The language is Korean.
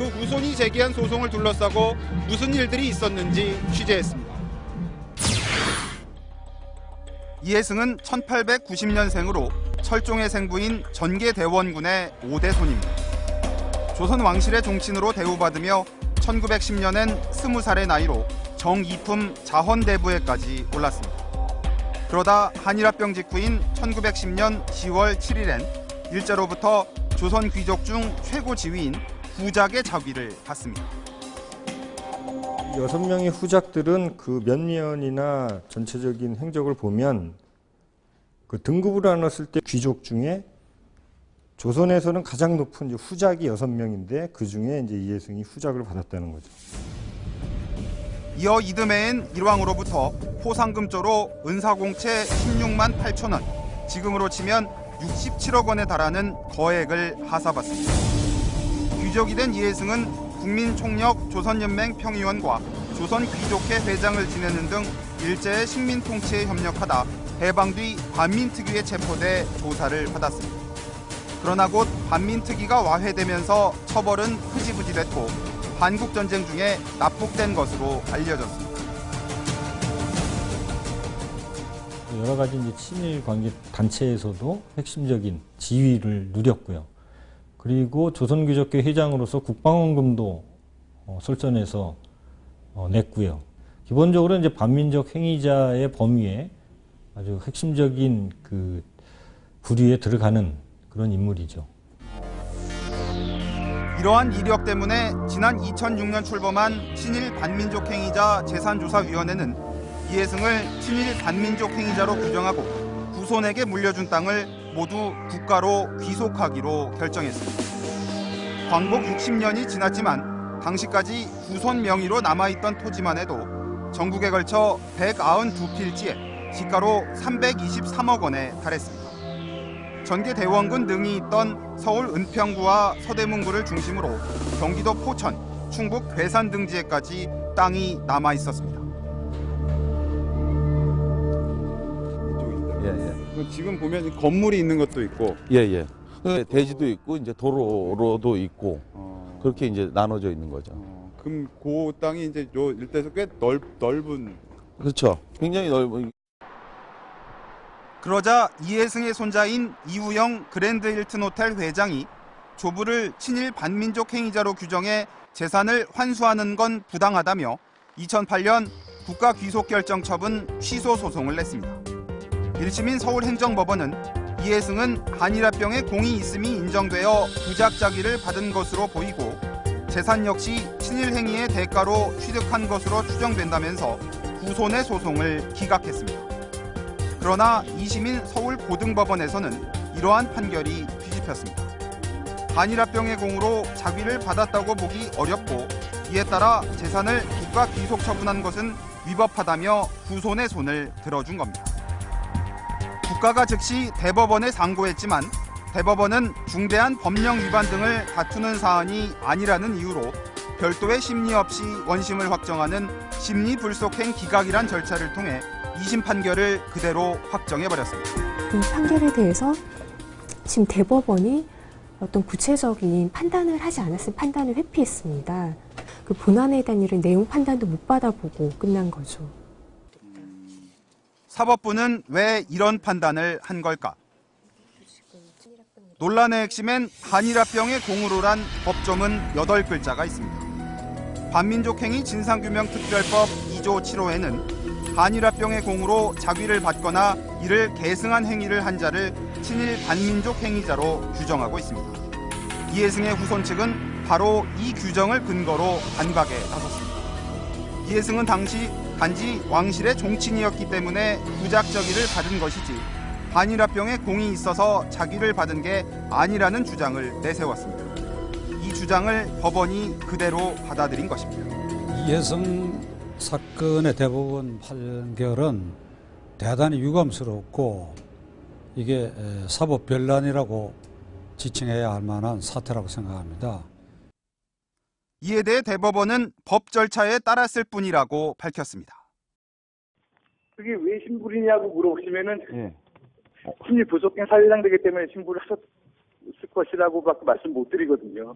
그 후손이 제기한 소송을 둘러싸고 무슨 일들이 있었는지 취재했습니다. 이해승은 1890년생으로 철종의 생부인 전계대원군의 5대 손입니다. 조선 왕실의 종친으로 대우받으며 1910년엔 20살의 나이로 정이품 자헌대부에까지 올랐습니다. 그러다 한일합병 직후인 1910년 10월 7일엔 일제로부터 조선 귀족 중 최고 지위인 후작의 자위를 받습니다. 6명의 후작들은 그 면면이나 전체적인 행적을 보면 그 등급을 나눴을 때 귀족 중에 조선에서는 가장 높은 이제 후작이 6명인데 그 중에 이제 이해승이 후작을 받았다는 거죠. 이어 이듬해엔 일왕으로부터 포상금조로 은사공채 16만 8천 원, 지금으로 치면 67억 원에 달하는 거액을 하사받습니다. 귀족이 된 이해승은 국민총력 조선연맹 평의원과 조선귀족회 회장을 지내는 등 일제의 식민 통치에 협력하다 해방 뒤 반민특위에 체포돼 조사를 받았습니다. 그러나 곧 반민특위가 와해되면서 처벌은 흐지부지됐고 한국전쟁 중에 납북된 것으로 알려졌습니다. 여러 가지 이제 친일 관계 단체에서도 핵심적인 지위를 누렸고요. 그리고 조선귀족회 회장으로서 국방원금도 설전해서 냈고요. 기본적으로 이제 반민족 행위자의 범위에 아주 핵심적인 그 부류에 들어가는 그런 인물이죠. 이러한 이력 때문에 지난 2006년 출범한 친일 반민족 행위자 재산조사위원회는 이해승을 친일 반민족 행위자로 규정하고 후손에게 물려준 땅을 모두 국가로 귀속하기로 결정했습니다. 광복 60년이 지났지만 당시까지 후손 명의로 남아있던 토지만 해도 전국에 걸쳐 192필지에 시가로 323억 원에 달했습니다. 전계대원군 등이 있던 서울 은평구와 서대문구를 중심으로 경기도 포천, 충북 괴산 등지에까지 땅이 남아 있었습니다. 예. 지금 보면 건물이 있는 것도 있고, 예. 대지도 있고 이제 도로도 있고 그렇게 이제 나눠져 있는 거죠. 그럼 그 땅이 이제 요 일대에서 꽤 넓은. 그렇죠. 굉장히 넓은. 그러자 이해승의 손자인 이우영 그랜드 힐튼 호텔 회장이 조부를 친일 반민족 행위자로 규정해 재산을 환수하는 건 부당하다며 2008년 국가귀속결정처분 취소 소송을 냈습니다. 1심인 서울행정법원은 이해승은 한일합병에 공이 있음이 인정되어 부작자기를 받은 것으로 보이고 재산 역시 친일 행위의 대가로 취득한 것으로 추정된다면서 후손의 소송을 기각했습니다. 그러나 2심인 서울고등법원에서는 이러한 판결이 뒤집혔습니다. 한일합병의 공으로 자위를 받았다고 보기 어렵고 이에 따라 재산을 국가 귀속 처분한 것은 위법하다며 후손의 손을 들어준 겁니다. 국가가 즉시 대법원에 상고했지만 대법원은 중대한 법령 위반 등을 다투는 사안이 아니라는 이유로 별도의 심리 없이 원심을 확정하는 심리불속행 기각이란 절차를 통해 2심 판결을 그대로 확정해버렸습니다. 이 판결에 대해서 지금 대법원이 어떤 구체적인 판단을 하지 않았을 판단을 회피했습니다. 그 본안에 대한 이런 내용 판단도 못 받아보고 끝난 거죠. 사법부는 왜 이런 판단을 한 걸까? 논란의 핵심엔 한일합병의 공으로란 법조문 8글자가 있습니다. 반민족행위 진상규명특별법 2조 7호에는 한일합병의 공으로 자위를 받거나 이를 계승한 행위를 한 자를 친일 반민족 행위자로 규정하고 있습니다. 이해승의 후손 측은 바로 이 규정을 근거로 반박에 나섰습니다. 이해승은 당시 단지 왕실의 종친이었기 때문에 부작자기를 받은 것이지 한일합병에 공이 있어서 자기를 받은 게 아니라는 주장을 내세웠습니다. 이 주장을 법원이 그대로 받아들인 것입니다. 이해승 사건의 대법원 판결은 대단히 유감스럽고 이게 사법 변란이라고 지칭해야 할 만한 사태라고 생각합니다. 이에 대해 대법원은 법 절차에 따랐을 뿐이라고 밝혔습니다. 그게 왜 신불이냐고 물어보시면은 친일 부속행 사회장 되기 때문에 신불을 하셨을 것이라고밖에 말씀 못 드리거든요.